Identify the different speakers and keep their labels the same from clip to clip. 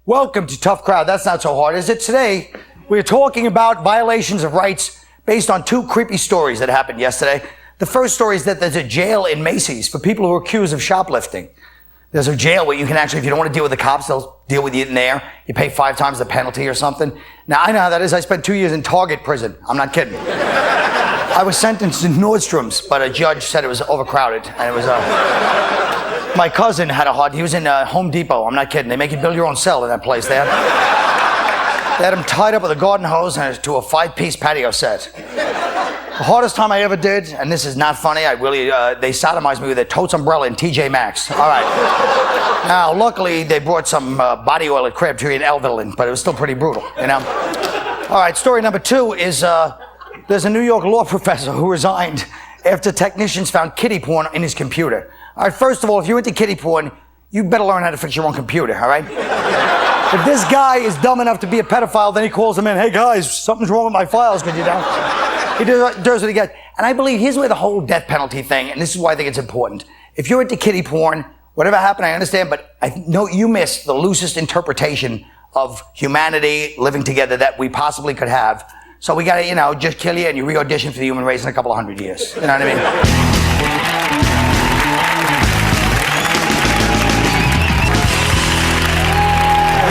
Speaker 1: Welcome to Tough Crowd. That's not so hard, is it? Today, we're talking about violations of rights based on two creepy stories that happened yesterday. The first story is that there's a jail in Macy's for people who are accused of shoplifting. There's a jail where you can actually, if you don't want to deal with the cops, they'll deal with you in there. You pay 5 times the penalty or something. Now, I know how that is. I spent 2 years in Target prison. I'm not kidding. I was sentenced to Nordstrom's, but a judge said it was overcrowded, and it was my cousin had he was in Home Depot. I'm not kidding. They make you build your own cell in that place. They had him tied up with a garden hose and to a 5-piece patio set. The hardest time I ever did, and this is not funny, they sodomized me with a Totes umbrella in TJ Maxx. All right. Now, luckily, they brought some body oil at Crabtree and Elvelin, but it was still pretty brutal, you know? All right, story number 2 is there's a New York law professor who resigned after technicians found kiddie porn in his computer. All right, first of all, if you're into kiddie porn, you better learn how to fix your own computer, all right? If this guy is dumb enough to be a pedophile, then he calls them in, hey guys, something's wrong with my files, could you down? He does what he gets. And I believe here's where the whole death penalty thing, and this is why I think it's important. If you're into kiddie porn, whatever happened, I understand, but I know you missed the loosest interpretation of humanity living together that we possibly could have. So we gotta, just kill you and you re-audition for the human race in a couple of 100 years. You know what I mean?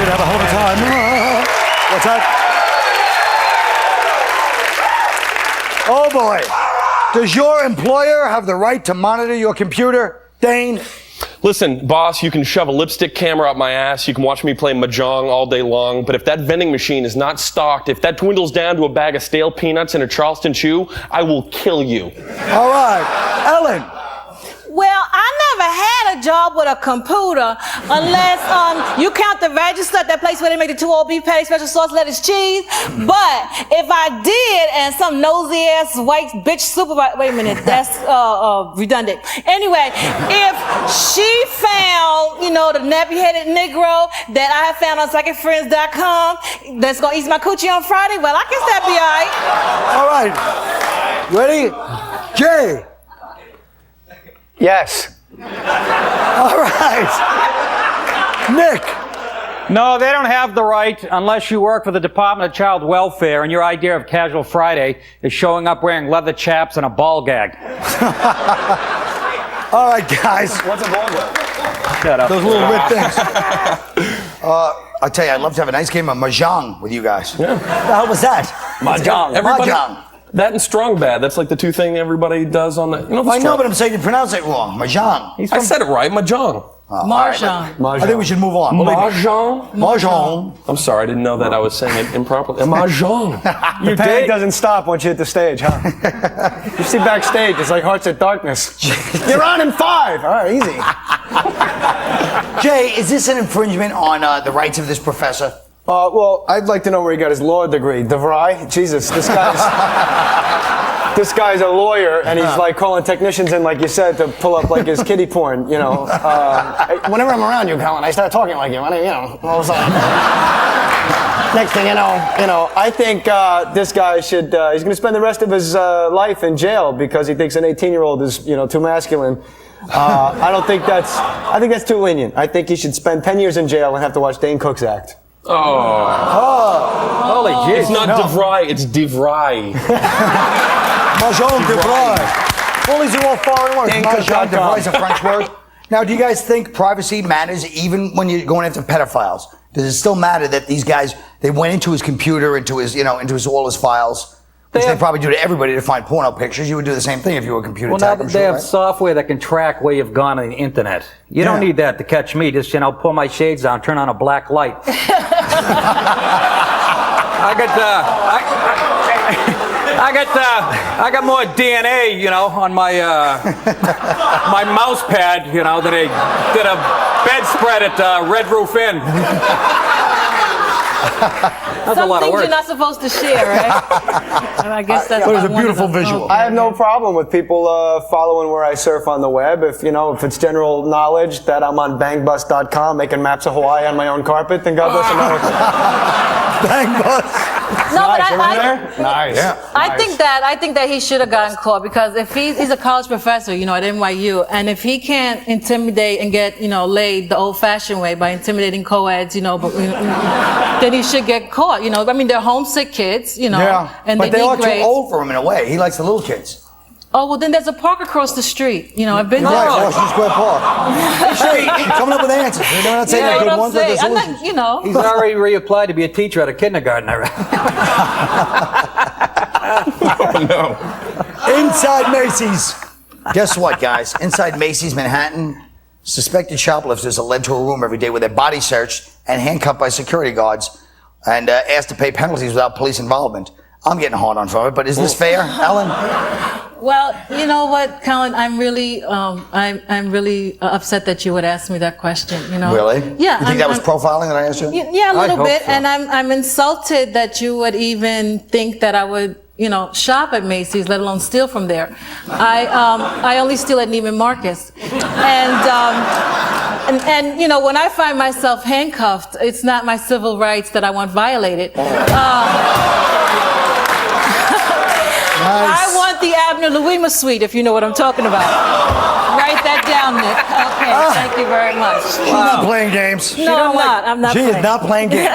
Speaker 1: Have a hell of a time. What's that? Oh boy. Does your employer have the right to monitor your computer, Dane?
Speaker 2: Listen, boss, you can shove a lipstick camera up my ass, you can watch me play mahjong all day long, but if that vending machine is not stocked, if that dwindles down to a bag of stale peanuts and a Charleston chew, I will kill you.
Speaker 1: All right. Ellen.
Speaker 3: Well, I never had a job with a computer unless you count the register at that place where they make the 2 old beef patties, special sauce, lettuce, cheese. But if I did and some nosy ass white bitch supervisor, wait a minute, that's redundant. Anyway, if she found, the nappy-headed Negro that I have found on psychicfriends.com that's gonna eat my coochie on Friday, well, I guess that'd be all right.
Speaker 1: All right. Ready? Jay.
Speaker 4: Yes.
Speaker 1: All right. Nick.
Speaker 4: No, they don't have the right unless you work for the Department of Child Welfare and your idea of Casual Friday is showing up wearing leather chaps and a ball gag.
Speaker 1: All right, guys.
Speaker 4: What's a ball gag? Shut up.
Speaker 1: Those little red things. I tell you, I'd love to have a nice game of mahjong with you guys.
Speaker 2: Yeah.
Speaker 1: What the hell was that?
Speaker 2: Mahjong.
Speaker 1: Mahjong.
Speaker 2: That and strong bad. That's like the 2 things everybody does on the.
Speaker 1: I know, but I'm saying you pronounce it wrong. Mahjong.
Speaker 2: I said it right. Mahjong.
Speaker 3: Mahjong.
Speaker 1: Right, I think we should move on.
Speaker 2: Mahjong.
Speaker 1: Mahjong.
Speaker 2: I'm sorry, I didn't know that I was saying it improperly. Mahjong.
Speaker 5: Your panic doesn't stop once you hit the stage, huh? You see backstage, it's like Hearts at Darkness. You're on in 5. All right, easy.
Speaker 1: Jay, is this an infringement on the rights of this professor?
Speaker 5: Well, I'd like to know where he got his law degree. DeVry? Jesus, this guy's a lawyer, and he's like calling technicians in, like you said, to pull up like his kiddie porn. Whenever I'm around you, Colin, I start talking like you. All of a sudden. Next thing you know, I think this guy should. He's going to spend the rest of his life in jail because he thinks an 18-year-old is, too masculine. I think that's too lenient. I think he should spend 10 years in jail and have to watch Dane Cook's act.
Speaker 4: Holy jeez.
Speaker 2: It's not DeVry, it's DeVry.
Speaker 1: Mahjong DeVry. Well, these are all foreign words. Mahjong DeVry is a French word. Now, do you guys think privacy matters even when you're going after pedophiles? Does it still matter that these guys, they went into his computer, into all his files? Which they probably do to everybody to find porno pictures. You would do the same thing if you were a computer tech,
Speaker 4: Well, now they have software that can track where you've gone on the internet. You don't need that to catch me. Just, pull my shades down, turn on a black light. I got more DNA, on my my mouse pad, than they did a bedspread at Red Roof Inn. That's a lot of work.
Speaker 3: You're not supposed to share, right? And I guess that's.
Speaker 1: But it was a beautiful visual.
Speaker 3: Okay.
Speaker 5: I have no problem with people following where I surf on the web. If it's general knowledge that I'm on bangbus.com making maps of Hawaii on my own carpet, then God bless America.
Speaker 1: Bang bus.
Speaker 3: No, but
Speaker 5: Nice.
Speaker 3: I think that he should have gotten caught because if he's a college professor, you know, at NYU, and if he can't intimidate and get, you know, laid the old-fashioned way by intimidating co-eds, you know, then he should get caught. You know, I mean, they're homesick kids, you know, and
Speaker 1: but they
Speaker 3: need
Speaker 1: are too
Speaker 3: grades.
Speaker 1: old for him in a way. He likes the little kids.
Speaker 3: Oh, well, then there's a park across the street. You know, I've been there.
Speaker 1: Right, Washington Square Park. Hey, you're coming up with answers. You're not saying
Speaker 3: Yeah,
Speaker 1: they're
Speaker 3: what
Speaker 1: good
Speaker 3: I'm
Speaker 1: ones, but they're
Speaker 3: saying. I'm
Speaker 1: solutions.
Speaker 3: not, you know.
Speaker 4: He's already reapplied to be a teacher at a kindergarten.
Speaker 2: Oh, no.
Speaker 1: Inside Macy's. Guess what, guys? Inside Macy's Manhattan, suspected shoplifters are led to a room every day with their bodies searched and handcuffed by security guards and asked to pay penalties without police involvement. I'm getting hard on from it, but is this fair, Ellen?
Speaker 3: Well, you know what, Colin, I'm really upset that you would ask me that question. You know,
Speaker 1: Really?
Speaker 3: Yeah.
Speaker 1: You think that was profiling that I asked you?
Speaker 3: Yeah, a little
Speaker 4: hope
Speaker 3: bit,
Speaker 4: so.
Speaker 3: and I'm insulted that you would even think that I would, you know, shop at Macy's, let alone steal from there. I only steal at Neiman Marcus, and you know, when I find myself handcuffed, it's not my civil rights that I want violated. I want the Abner Louima suite, if you know what I'm talking about. Write that down, Nick. Okay, thank you very much.
Speaker 1: She's not playing games.
Speaker 3: No, I'm not. I'm not
Speaker 1: She
Speaker 3: playing.
Speaker 1: is not playing games.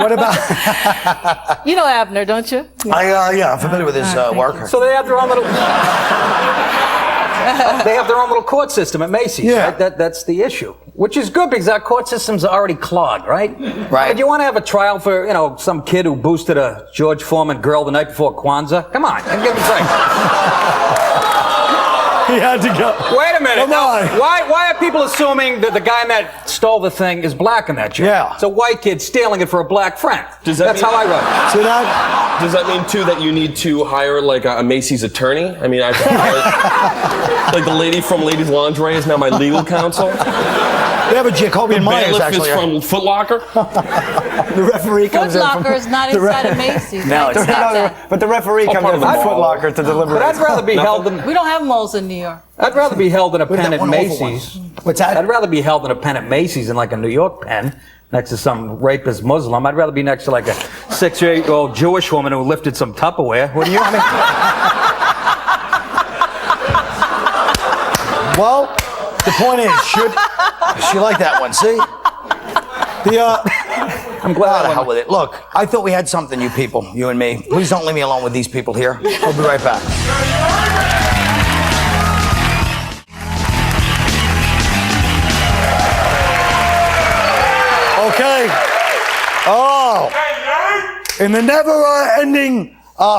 Speaker 1: What about...
Speaker 3: You know Abner, don't you?
Speaker 1: Yeah, I'm familiar with his work.
Speaker 4: So they have their own little. They have their own little court system at Macy's.
Speaker 1: Yeah.
Speaker 4: Right? That's the issue, which is good because our court systems are already clogged, right?
Speaker 1: Right.
Speaker 4: But you want to have a trial for, you know, some kid who boosted a George Foreman girl the night before Kwanzaa? Come on, give him a break.
Speaker 1: He had to go.
Speaker 4: Wait a minute.
Speaker 1: Come
Speaker 4: Now,
Speaker 1: on.
Speaker 4: why are people assuming that the guy that stole the thing is black in that joke?
Speaker 1: Yeah.
Speaker 4: It's a white kid stealing it for a black friend.
Speaker 2: Does that
Speaker 4: That's
Speaker 2: mean-
Speaker 4: how I wrote it.
Speaker 1: See that?
Speaker 2: Does that mean, too, that you need to hire, like, a Macy's attorney? I mean, like the lady from Ladies Lingerie is now my legal counsel?
Speaker 1: They have a Jacoby and Myers,
Speaker 2: Bailiff
Speaker 1: actually.
Speaker 2: is from Foot Locker?
Speaker 5: The referee
Speaker 3: Foot
Speaker 5: comes in from...
Speaker 3: Locker is not inside of Macy's.
Speaker 1: No,
Speaker 3: I
Speaker 1: it's
Speaker 3: accept
Speaker 1: not.
Speaker 3: that.
Speaker 5: But the referee comes
Speaker 2: part
Speaker 5: in
Speaker 2: of
Speaker 5: from
Speaker 2: the
Speaker 5: Foot
Speaker 2: mall.
Speaker 5: Locker to deliberate.
Speaker 4: But I'd rather be held in.
Speaker 3: We don't have malls in New York.
Speaker 4: I'd rather be held in a pen
Speaker 1: that
Speaker 4: at
Speaker 1: one awful one?
Speaker 4: Macy's.
Speaker 1: What's that?
Speaker 4: I'd rather be held in a pen at Macy's than like a New York pen next to some rapist Muslim. I'd rather be next to like a 6-year-old Jewish woman who lifted some Tupperware. Wouldn't you? I mean,
Speaker 1: Well, the point is, should she like that one? See?
Speaker 4: I'm glad.
Speaker 1: The hell with it. Look, I thought we had something, you people, you and me. Please don't leave me alone with these people here. We'll be right back. Okay. Oh. In the never-ending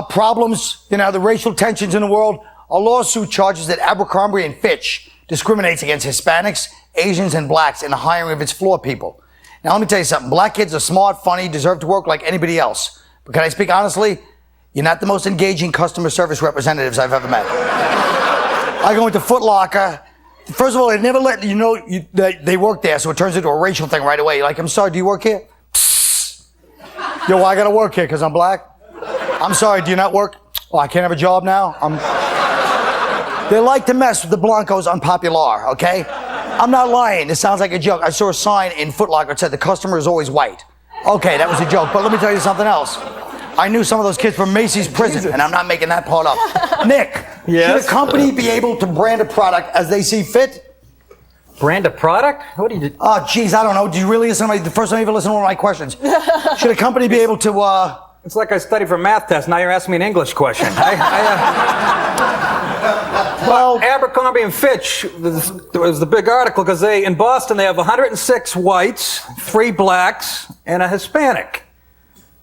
Speaker 1: problems, you know, the racial tensions in the world, a lawsuit charges that Abercrombie and Fitch discriminates against Hispanics, Asians, and blacks in the hiring of its floor people. Now, let me tell you something. Black kids are smart, funny, deserve to work like anybody else. But can I speak honestly? You're not the most engaging customer service representatives I've ever met. I go into Foot Locker. First of all, they never let you know that they work there, so it turns into a racial thing right away. You're like, I'm sorry, do you work here? Psst. Yo, I gotta work here because I'm black. I'm sorry, do you not work? Oh, I can't have a job now? They like to mess with the Blancos unpopular, okay? I'm not lying. This sounds like a joke. I saw a sign in Foot Locker that said the customer is always white. Okay, that was a joke, but let me tell you something else. I knew some of those kids from Macy's prison, and I'm not making that part up. Nick, should a company be able to brand a product as they see fit?
Speaker 4: Brand a product? What do you do?
Speaker 1: Oh, geez, I don't know. Do you really listen to the first time you ever listen to one of my questions? Should a company be able to,
Speaker 4: It's like I studied for a math test. Now you're asking me an English question. Well, Abercrombie and Fitch was the big article because in Boston they have 106 whites, 3 blacks, and a Hispanic,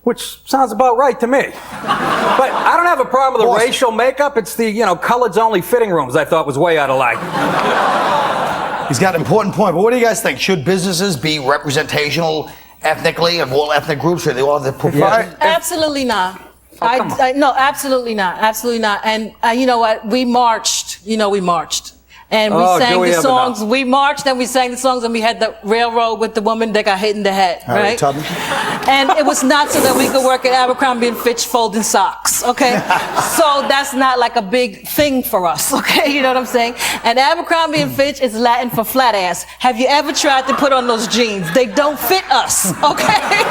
Speaker 4: which sounds about right to me. But I don't have a problem with the
Speaker 1: Boston.
Speaker 4: racial makeup. It's the coloreds only fitting rooms I thought was way out of line.
Speaker 1: he's got an important point, but what do you guys think? Should businesses be representational ethnically of all ethnic groups? Should they all have the propriety?
Speaker 3: Absolutely not.
Speaker 4: come on.
Speaker 3: No, absolutely not. Absolutely not. And you know what? We marched. We marched. And we
Speaker 4: Oh,
Speaker 3: sang
Speaker 4: do we
Speaker 3: the
Speaker 4: ever
Speaker 3: songs.
Speaker 4: now?
Speaker 3: We marched and we sang the songs, and we had the railroad with the woman that got hit in the head,
Speaker 1: Harriet
Speaker 3: right?
Speaker 1: Tubman.
Speaker 3: And it was not so that we could work at Abercrombie and Fitch folding socks, okay? So that's not like a big thing for us, okay? You know what I'm saying? And Abercrombie and Fitch is Latin for flat ass. Have you ever tried to put on those jeans? They don't fit us, okay?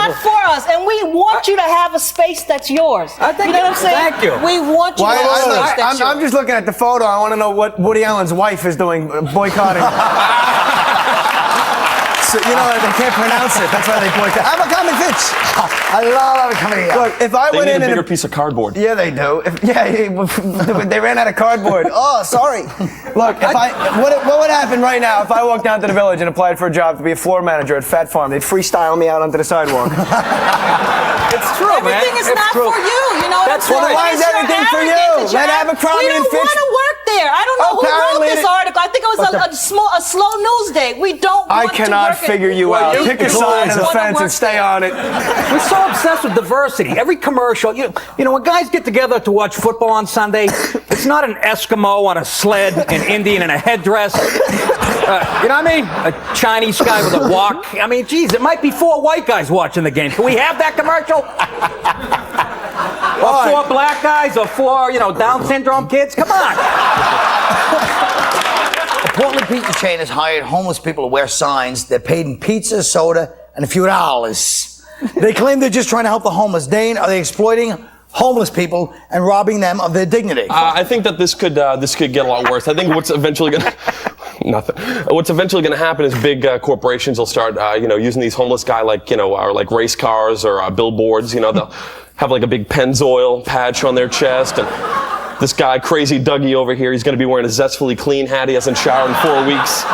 Speaker 3: not for us, and we want you to have a space that's yours.
Speaker 4: I think
Speaker 3: you know what I'm saying?
Speaker 4: thank you.
Speaker 3: We want you to have a space that's yours.
Speaker 5: I'm just looking at the photo. I want to know what Woody Allen's wife is doing, boycotting. So, you know, they can't pronounce it. That's why they boycott. Abercrombie-Fitch.
Speaker 1: I love coming here.
Speaker 5: Look, if I
Speaker 2: They
Speaker 5: went
Speaker 2: need
Speaker 5: in
Speaker 2: a
Speaker 5: and
Speaker 2: bigger piece of cardboard.
Speaker 5: yeah, they do. They ran out of cardboard. Oh, sorry. Look, what would happen right now if I walked down to the village and applied for a job to be a floor manager at Fat Farm? They'd freestyle me out onto the sidewalk.
Speaker 4: It's true, man.
Speaker 3: Everything is
Speaker 4: It's
Speaker 3: not
Speaker 4: true.
Speaker 3: for you. You know what
Speaker 4: That's
Speaker 3: I'm saying?
Speaker 4: right.
Speaker 5: Why is
Speaker 3: It's your
Speaker 5: everything for you?
Speaker 3: arrogance that
Speaker 5: Let
Speaker 3: have.
Speaker 5: Abercrombie
Speaker 3: We
Speaker 5: and
Speaker 3: don't
Speaker 5: Fitch-
Speaker 3: want to work there. I don't know who
Speaker 5: Apparently
Speaker 3: wrote this
Speaker 5: they-
Speaker 3: article. I think it was a slow news day. We don't
Speaker 5: I
Speaker 3: want to
Speaker 5: cannot
Speaker 3: work
Speaker 5: figure you
Speaker 4: Well,
Speaker 5: out.
Speaker 4: you-
Speaker 5: Pick a
Speaker 4: it's
Speaker 5: side of the
Speaker 3: always
Speaker 5: fence
Speaker 3: wanna
Speaker 5: and stay on it.
Speaker 4: We're so obsessed with diversity. Every commercial, you know, when guys get together to watch football on Sunday, it's not an Eskimo on a sled, an Indian in a headdress. You know what I mean? A Chinese guy with a wok. I mean, geez, it might be 4 white guys watching the game. Can we have that commercial? Or 4 black guys, or 4, Down syndrome kids? Come on.
Speaker 1: The Portland Pizza chain has hired homeless people to wear signs. They're paid in pizza, soda, and a few dollars. They claim they're just trying to help the homeless. Dane, are they exploiting homeless people and robbing them of their dignity?
Speaker 2: I think that this could get a lot worse. I think what's eventually going to nothing. What's eventually going to happen is big corporations will start using these homeless guy or like race cars or billboards. They'll have like a big Pennzoil patch on their chest, and this guy crazy Dougie over here, he's going to be wearing a zestfully clean hat. He hasn't showered in 4 weeks.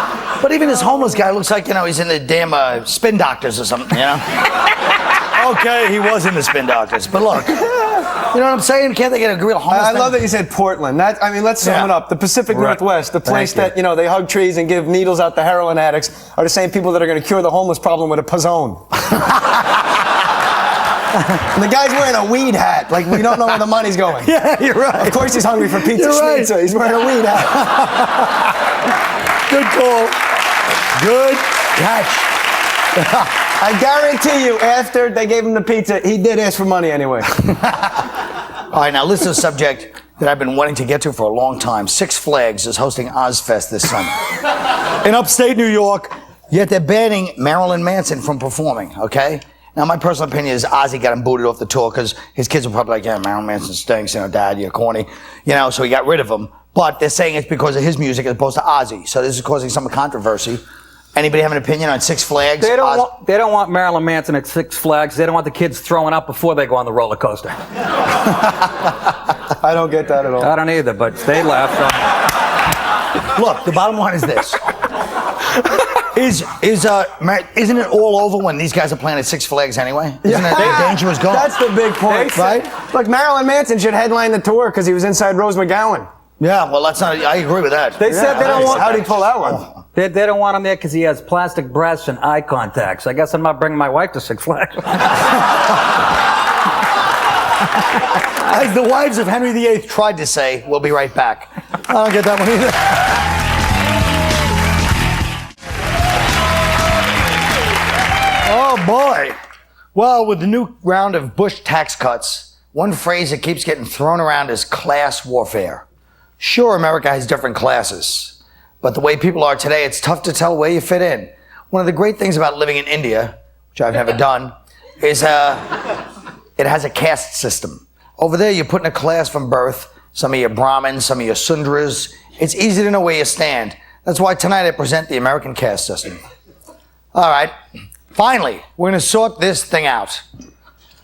Speaker 1: But even this homeless guy looks like, he's in the damn Spin Doctors or something, Okay, he was in the Spin Doctors, but look, you know what I'm saying? Can't they get a real homeless
Speaker 5: I
Speaker 1: thing?
Speaker 5: love that you said Portland. Let's sum it up. The Pacific Northwest, the place that, they hug trees and give needles out to heroin addicts, are the same people that are going to cure the homeless problem with a Pizzone. And the guy's wearing a weed hat. Like, we don't know where the money's going.
Speaker 1: Yeah, you're right.
Speaker 5: Of course he's hungry for pizza
Speaker 1: You're right.
Speaker 5: schnitzel. He's wearing a weed hat.
Speaker 1: Good call. Good catch.
Speaker 5: I guarantee you, after they gave him the pizza, he did ask for money anyway.
Speaker 1: All right, now this is a subject that I've been wanting to get to for a long time. Six Flags is hosting Ozfest this summer in upstate New York, yet they're banning Marilyn Manson from performing, okay? Now, my personal opinion is Ozzy got him booted off the tour because his kids were probably like, yeah, Marilyn Manson stinks, Dad, you're corny, so he got rid of him. But they're saying it's because of his music as opposed to Ozzy. So this is causing some controversy. Anybody have an opinion on Six Flags?
Speaker 4: They don't want Marilyn Manson at Six Flags. They don't want the kids throwing up before they go on the roller coaster.
Speaker 5: I don't get that at all.
Speaker 4: I don't either, but they laugh.
Speaker 1: Look, the bottom line is this. Isn't it all over when these guys are playing at Six Flags anyway? Isn't it? Danger is gone.
Speaker 5: That's the big point, right? Look, Marilyn Manson should headline the tour because he was inside Rose McGowan.
Speaker 1: Yeah, well, that's not. I agree with that.
Speaker 4: They said they don't want.
Speaker 5: How'd he pull that one?
Speaker 4: They don't want him there because he has plastic breasts and eye contacts. I guess I'm not bringing my wife to Six Flags.
Speaker 1: As the wives of Henry VIII tried to say, we'll be right back. I don't get that one either. Oh, boy. Well, with the new round of Bush tax cuts, one phrase that keeps getting thrown around is class warfare. Sure, America has different classes, but the way people are today, it's tough to tell where you fit in. One of the great things about living in India, which I've never done, is it has a caste system. Over there, you're put in a class from birth. Some of you are Brahmins, some of you are Sundras. It's easy to know where you stand. That's why tonight I present the American caste system. All right. Finally, we're going to sort this thing out.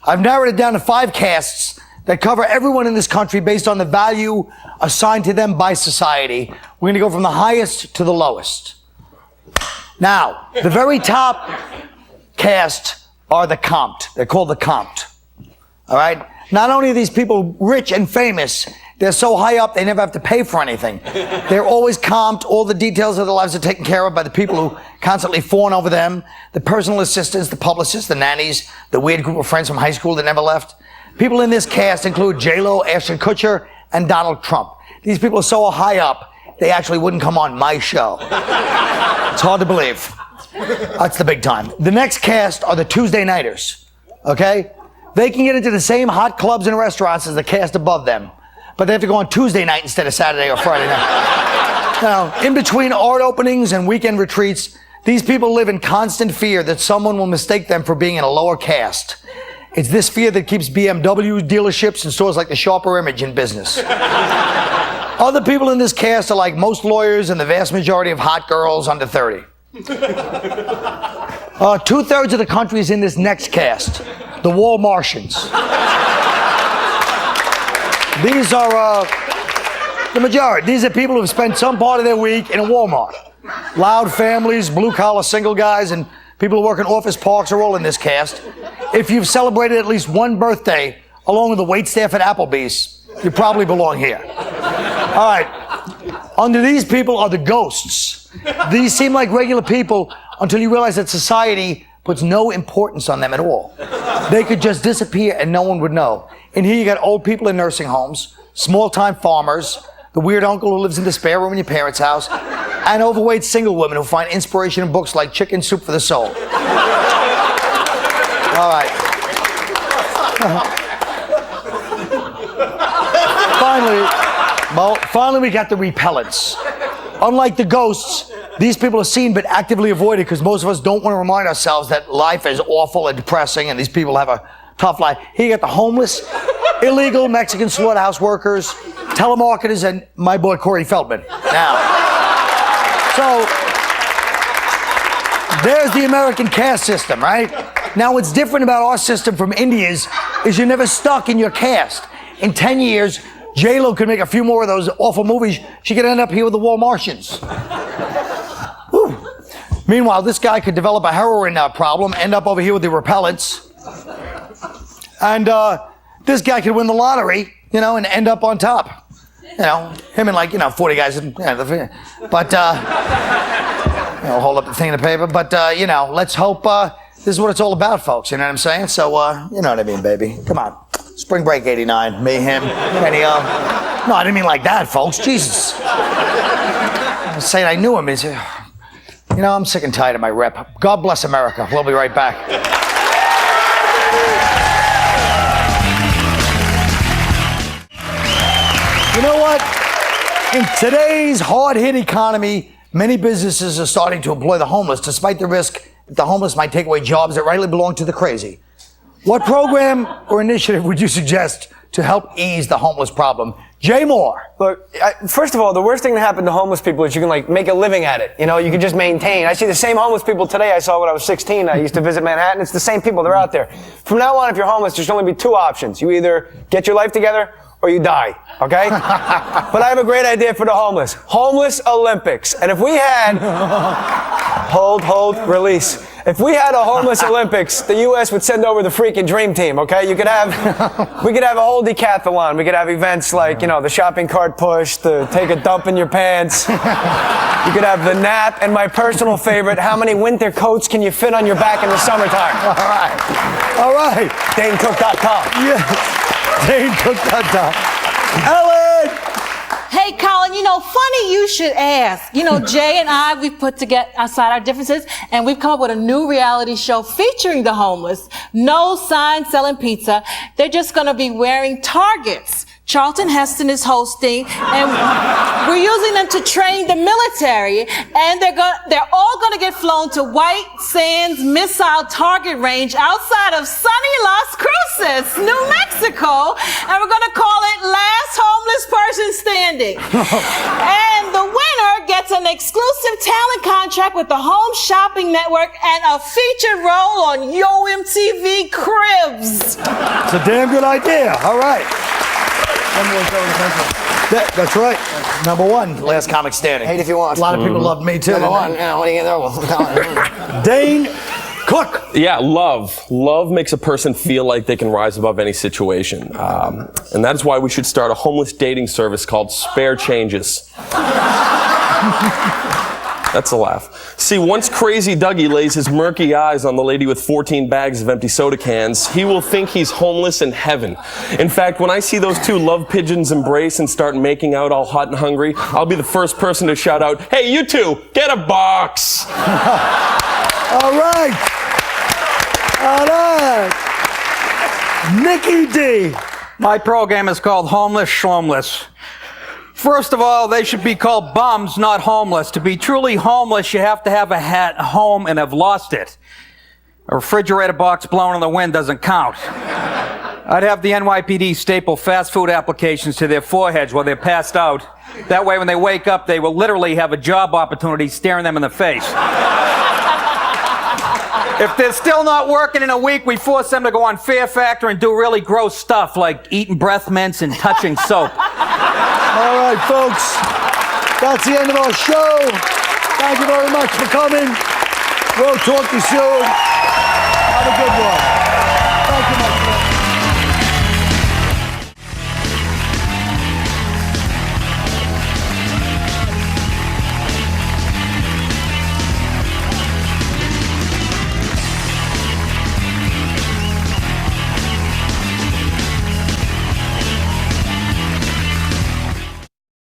Speaker 1: I've narrowed it down to 5 castes that cover everyone in this country based on the value assigned to them by society. We're going to go from the highest to the lowest. Now, the very top caste are the comped. They're called the comped. All right? Not only are these people rich and famous, they're so high up they never have to pay for anything. They're always comped. All the details of their lives are taken care of by the people who constantly fawn over them. The personal assistants, the publicists, the nannies, the weird group of friends from high school that never left. People in this cast include J-Lo, Ashton Kutcher, and Donald Trump. These people are so high up, they actually wouldn't come on my show. It's hard to believe. That's the big time. The next cast are the Tuesday Nighters. Okay? They can get into the same hot clubs and restaurants as the cast above them, but they have to go on Tuesday night instead of Saturday or Friday night. Now, in between art openings and weekend retreats, These people live in constant fear that someone will mistake them for being in a lower caste. It's this fear that keeps BMW dealerships and stores like the Sharper Image in business. Other people in this caste are like most lawyers and the vast majority of hot girls under 30. 2/3 of the country is in this next caste, the War Martians. These are the majority. These are people who have spent some part of their week in a Walmart. Loud families, blue-collar single guys, and people who work in office parks are all in this caste. If you've celebrated at least one birthday along with the waitstaff at Applebee's, you probably belong here. All right. Under these people are the ghosts. These seem like regular people until you realize that society puts no importance on them at all. They could just disappear and no one would know. And here you got old people in nursing homes, small-time farmers, the weird uncle who lives in the spare room in your parents' house, and overweight single women who find inspiration in books like Chicken Soup for the Soul. All right. Finally we got the repellents. Unlike the ghosts, these people are seen but actively avoided because most of us don't want to remind ourselves that life is awful and depressing and these people have a tough life. Here you got the homeless, illegal Mexican slaughterhouse workers, telemarketers, and my boy Corey Feldman. Now, so there's the American caste system, right? Now, what's different about our system from India's is you're never stuck in your caste. In 10 years, J-Lo could make a few more of those awful movies. She could end up here with the War Martians. Whew. Meanwhile, this guy could develop a heroin problem, end up over here with the repellents. And this guy could win the lottery, and end up on top. Him and 40 guys. But, hold up the thing in the paper. But, let's hope this is what it's all about, folks. You know what I'm saying? So, you know what I mean, baby. Come on. Spring Break 89, me, him, Kenny. No, I didn't mean like that, folks. Jesus. I was saying I knew him. He's, I'm sick and tired of my rep. God bless America. We'll be right back. You know what? In today's hard-hit economy, many businesses are starting to employ the homeless, despite the risk that the homeless might take away jobs that rightly belong to the crazy. What program or initiative would you suggest to help ease the homeless problem? Jay Mohr.
Speaker 5: Look, first of all, the worst thing that happened to homeless people is you can make a living at it. You can just maintain. I see the same homeless people today I saw when I was 16. I used to visit Manhattan. It's the same people. They're out there. From now on, if you're homeless, there's only be two options. You either get your life together or you die, okay? But I have a great idea for the homeless. Homeless Olympics. And if we had, hold, release. If we had a homeless Olympics, the U.S. would send over the freaking dream team, okay? We could have a whole decathlon. We could have events like, the shopping cart push, the take a dump in your pants. You could have the nap, and my personal favorite, how many winter coats can you fit on your back in the summertime?
Speaker 1: All right.
Speaker 5: DaneCook.com.
Speaker 1: Yes. DaneCook.com. Ellen!
Speaker 3: Hey, Colin, funny you should ask. Jay and I, we've put together aside our differences, and we've come up with a new reality show featuring the homeless. No sign selling pizza. They're just going to be wearing targets. Charlton Heston is hosting, and we're using them to train the military, and they're all going to get flown to White Sands Missile Target Range outside of sunny Las Cruces, New Mexico, and we're going to call it Last Homeless Person Standing. And the winner gets an exclusive talent contract with the Home Shopping Network and a featured role on Yo MTV Cribs.
Speaker 1: It's a damn good idea. All right. That's right. Number one, last comic standing.
Speaker 5: Hate if you want.
Speaker 1: A lot of people loved me too.
Speaker 5: Number one. Yeah, what do you know?
Speaker 1: Dane Cook.
Speaker 2: Yeah, love. Love makes a person feel like they can rise above any situation. And that's why we should start a homeless dating service called Spare Changes. That's a laugh. See, once Crazy Dougie lays his murky eyes on the lady with 14 bags of empty soda cans, he will think he's homeless in heaven. In fact, when I see those two love pigeons embrace and start making out all hot and hungry, I'll be the first person to shout out, "Hey, you two, get a box!"
Speaker 1: All right. All right. Nikki D.
Speaker 4: My program is called Homeless Schlumless. First of all, they should be called bums, not homeless. To be truly homeless, you have to have a home and have lost it. A refrigerator box blown in the wind doesn't count. I'd have the NYPD staple fast food applications to their foreheads while they're passed out. That way, when they wake up, they will literally have a job opportunity staring them in the face. If they're still not working in a week, we force them to go on Fear Factor and do really gross stuff like eating breath mints and touching soap.
Speaker 1: All right, folks. That's the end of our show. Thank you very much for coming. We'll talk to you soon. Have a good one. Thank you.